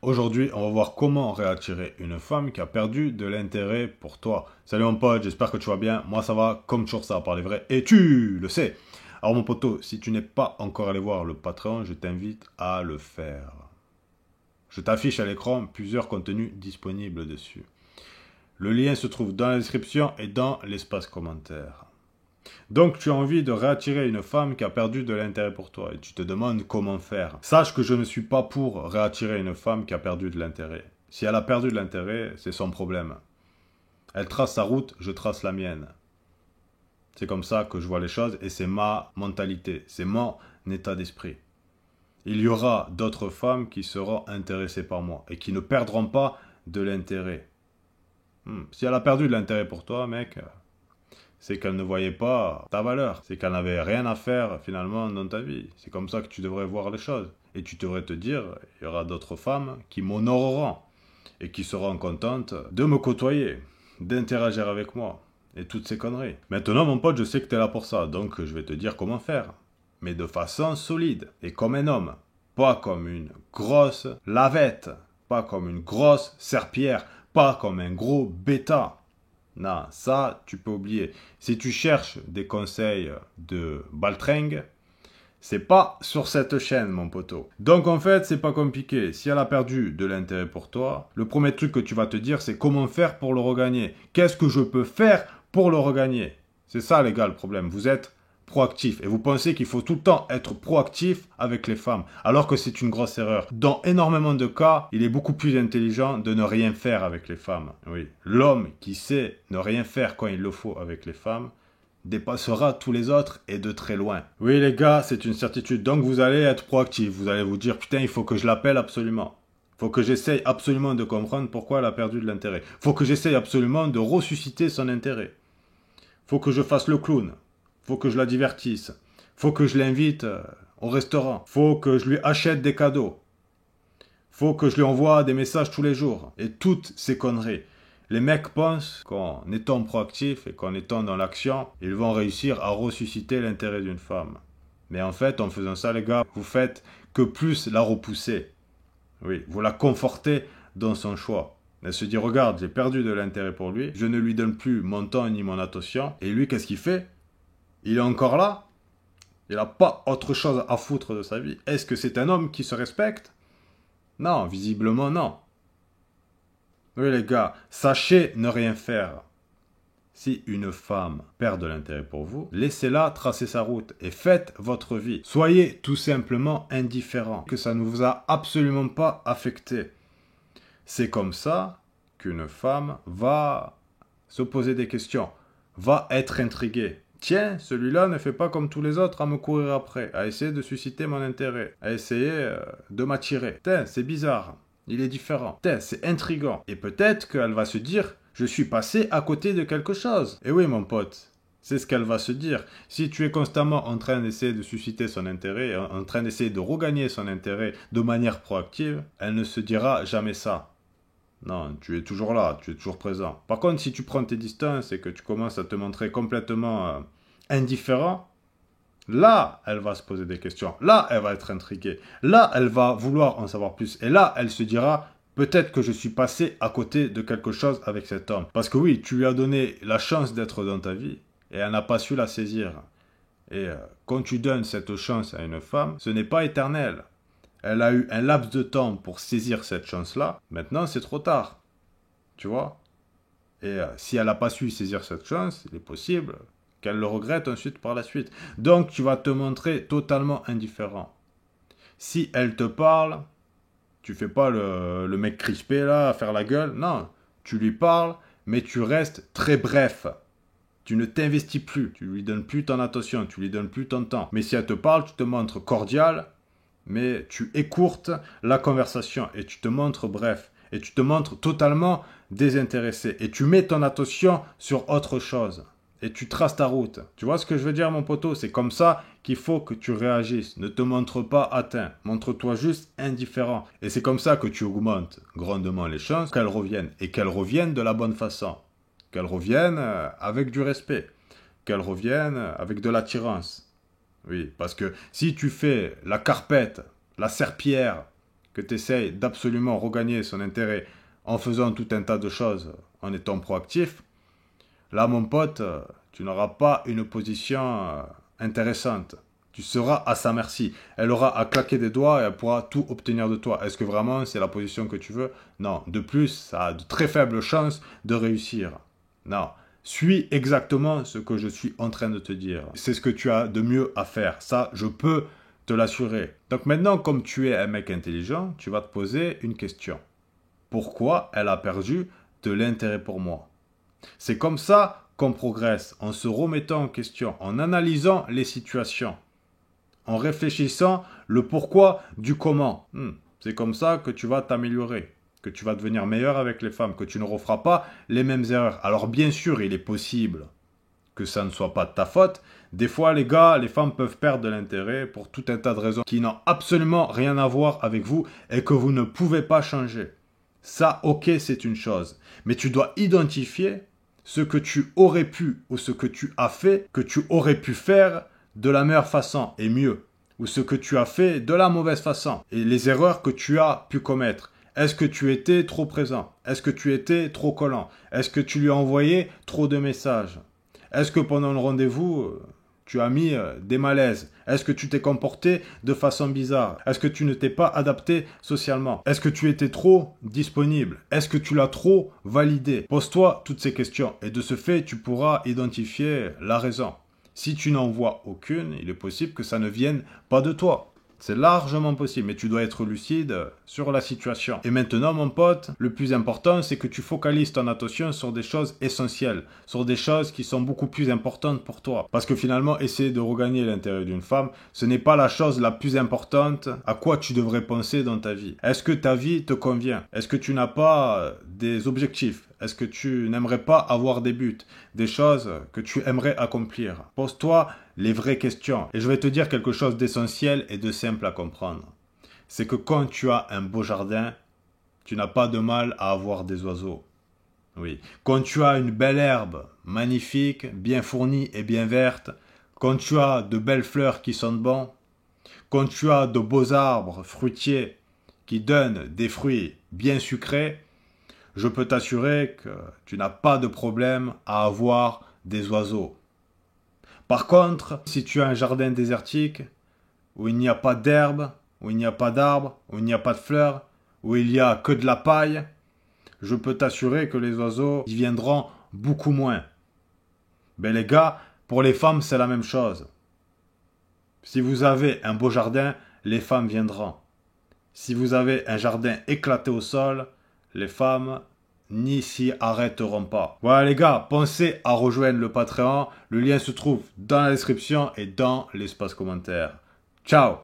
Aujourd'hui, on va voir comment réattirer une femme qui a perdu de l'intérêt pour toi. Salut mon pote, j'espère que tu vas bien. Moi ça va, comme toujours ça va parler vrai. Et tu le sais. Alors mon poteau, si tu n'es pas encore allé voir le Patreon, je t'invite à le faire. Je t'affiche à l'écran plusieurs contenus disponibles dessus. Le lien se trouve dans la description et dans l'espace commentaire. Donc tu as envie de réattirer une femme qui a perdu de l'intérêt pour toi et tu te demandes comment faire. Sache que je ne suis pas pour réattirer une femme qui a perdu de l'intérêt. Si elle a perdu de l'intérêt, c'est son problème. Elle trace sa route, je trace la mienne. C'est comme ça que je vois les choses et c'est ma mentalité, c'est mon état d'esprit. Il y aura d'autres femmes qui seront intéressées par moi et qui ne perdront pas de l'intérêt. Si elle a perdu de l'intérêt pour toi, mec, c'est qu'elle ne voyait pas ta valeur. C'est qu'elle n'avait rien à faire finalement dans ta vie. C'est comme ça que tu devrais voir les choses. Et tu devrais te dire, il y aura d'autres femmes qui m'honoreront et qui seront contentes de me côtoyer, d'interagir avec moi et toutes ces conneries. Maintenant mon pote, je sais que tu es là pour ça, donc je vais te dire comment faire. Mais de façon solide et comme un homme. Pas comme une grosse lavette, pas comme une grosse serpillière, pas comme un gros bêta. Non, ça, tu peux oublier. Si tu cherches des conseils de baltringue, c'est pas sur cette chaîne, mon poteau. Donc en fait, c'est pas compliqué. Si elle a perdu de l'intérêt pour toi, le premier truc que tu vas te dire, c'est comment faire pour le regagner. Qu'est-ce que je peux faire pour le regagner? C'est ça, les gars, le problème. Vous êtes proactif. Et vous pensez qu'il faut tout le temps être proactif avec les femmes, alors que c'est une grosse erreur. Dans énormément de cas, il est beaucoup plus intelligent de ne rien faire avec les femmes. Oui, l'homme qui sait ne rien faire quand il le faut avec les femmes, dépassera tous les autres et de très loin. Oui les gars, c'est une certitude. Donc vous allez être proactif. Vous allez vous dire, putain, il faut que je l'appelle absolument. Faut que j'essaye absolument de comprendre pourquoi elle a perdu de l'intérêt. Faut que j'essaye absolument de ressusciter son intérêt. Faut que je fasse le clown. Faut que je la divertisse. Faut que je l'invite au restaurant. Faut que je lui achète des cadeaux. Faut que je lui envoie des messages tous les jours. Et toutes ces conneries. Les mecs pensent qu'en étant proactifs et qu'en étant dans l'action, ils vont réussir à ressusciter l'intérêt d'une femme. Mais en fait, en faisant ça, les gars, vous faites que plus la repousser. Oui, vous la confortez dans son choix. Elle se dit, regarde, j'ai perdu de l'intérêt pour lui, je ne lui donne plus mon temps ni mon attention. Et lui, qu'est-ce qu'il fait? Il est encore là? Il n'a pas autre chose à foutre de sa vie. Est-ce que c'est un homme qui se respecte? Non, visiblement non. Oui les gars, sachez ne rien faire. Si une femme perd de l'intérêt pour vous, laissez-la tracer sa route et faites votre vie. Soyez tout simplement indifférent, que ça ne vous a absolument pas affecté. C'est comme ça qu'une femme va se poser des questions, va être intriguée. Tiens, celui-là ne fait pas comme tous les autres à me courir après, à essayer de susciter mon intérêt, à essayer de m'attirer. Tiens, c'est bizarre. Il est différent. C'est intriguant. Et peut-être qu'elle va se dire, je suis passé à côté de quelque chose. Et oui, mon pote, c'est ce qu'elle va se dire. Si tu es constamment en train d'essayer de susciter son intérêt, en train d'essayer de regagner son intérêt de manière proactive, elle ne se dira jamais ça. Non, tu es toujours là, tu es toujours présent. Par contre, si tu prends tes distances et que tu commences à te montrer complètement indifférent, là, elle va se poser des questions. Là, elle va être intriguée. Là, elle va vouloir en savoir plus. Et là, elle se dira, peut-être que je suis passé à côté de quelque chose avec cet homme. Parce que oui, tu lui as donné la chance d'être dans ta vie et elle n'a pas su la saisir. Et quand tu donnes cette chance à une femme, ce n'est pas éternel. Elle a eu un laps de temps pour saisir cette chance-là. Maintenant, c'est trop tard. Tu vois? Et si elle n'a pas su saisir cette chance, il est possible qu'elle le regrette ensuite par la suite. Donc, tu vas te montrer totalement indifférent. Si elle te parle, tu fais pas le mec crispé là, à faire la gueule. Non, tu lui parles, mais tu restes très bref. Tu ne t'investis plus, tu lui donnes plus ton attention, tu lui donnes plus ton temps. Mais si elle te parle, tu te montres cordial, mais tu écourtes la conversation et tu te montres bref. Et tu te montres totalement désintéressé. Et tu mets ton attention sur autre chose. Et tu traces ta route. Tu vois ce que je veux dire, mon poteau? C'est comme ça qu'il faut que tu réagisses. Ne te montre pas atteint. Montre-toi juste indifférent. Et c'est comme ça que tu augmentes grandement les chances qu'elles reviennent. Et qu'elles reviennent de la bonne façon. Qu'elles reviennent avec du respect. Qu'elles reviennent avec de l'attirance. Oui, parce que si tu fais la carpette, la serpillière, que tu essayes d'absolument regagner son intérêt en faisant tout un tas de choses, en étant proactif, là, mon pote, tu n'auras pas une position intéressante. Tu seras à sa merci. Elle aura à claquer des doigts et elle pourra tout obtenir de toi. Est-ce que vraiment c'est la position que tu veux? Non. De plus, ça a de très faibles chances de réussir. Non. Suis exactement ce que je suis en train de te dire. C'est ce que tu as de mieux à faire. Ça, je peux te l'assurer. Donc maintenant, comme tu es un mec intelligent, tu vas te poser une question. Pourquoi elle a perdu de l'intérêt pour moi? C'est comme ça qu'on progresse, en se remettant en question, en analysant les situations, en réfléchissant le pourquoi du comment. C'est comme ça que tu vas t'améliorer, que tu vas devenir meilleur avec les femmes, que tu ne referas pas les mêmes erreurs. Alors bien sûr, il est possible que ça ne soit pas de ta faute. Des fois, les gars, les femmes peuvent perdre de l'intérêt pour tout un tas de raisons qui n'ont absolument rien à voir avec vous et que vous ne pouvez pas changer. Ça, ok, c'est une chose. Mais tu dois identifier ce que tu aurais pu ou ce que tu as fait, que tu aurais pu faire de la meilleure façon et mieux. Ou ce que tu as fait de la mauvaise façon. Et les erreurs que tu as pu commettre. Est-ce que tu étais trop présent? Est-ce que tu étais trop collant? Est-ce que tu lui as envoyé trop de messages? Est-ce que pendant le rendez-vous, tu as mis des malaises? Est-ce que tu t'es comporté de façon bizarre? Est-ce que tu ne t'es pas adapté socialement? Est-ce que tu étais trop disponible? Est-ce que tu l'as trop validé? Pose-toi toutes ces questions et de ce fait, tu pourras identifier la raison. Si tu n'en vois aucune, il est possible que ça ne vienne pas de toi. C'est largement possible, mais tu dois être lucide sur la situation. Et maintenant, mon pote, le plus important, c'est que tu focalises ton attention sur des choses essentielles, sur des choses qui sont beaucoup plus importantes pour toi. Parce que finalement, essayer de regagner l'intérêt d'une femme, ce n'est pas la chose la plus importante à quoi tu devrais penser dans ta vie. Est-ce que ta vie te convient? Est-ce que tu n'as pas des objectifs? Est-ce que tu n'aimerais pas avoir des buts, des choses que tu aimerais accomplir? Pose-toi les vraies questions. Et je vais te dire quelque chose d'essentiel et de simple à comprendre. C'est que quand tu as un beau jardin, tu n'as pas de mal à avoir des oiseaux. Oui. Quand tu as une belle herbe, magnifique, bien fournie et bien verte, quand tu as de belles fleurs qui sentent bon, quand tu as de beaux arbres fruitiers qui donnent des fruits bien sucrés, je peux t'assurer que tu n'as pas de problème à avoir des oiseaux. Par contre, si tu as un jardin désertique, où il n'y a pas d'herbe, où il n'y a pas d'arbres, où il n'y a pas de fleurs, où il n'y a que de la paille, je peux t'assurer que les oiseaux y viendront beaucoup moins. Ben les gars, pour les femmes, c'est la même chose. Si vous avez un beau jardin, les femmes viendront. Si vous avez un jardin éclaté au sol, les femmes n'y s'y arrêteront pas. Voilà les gars, pensez à rejoindre le Patreon. Le lien se trouve dans la description et dans l'espace commentaire. Ciao!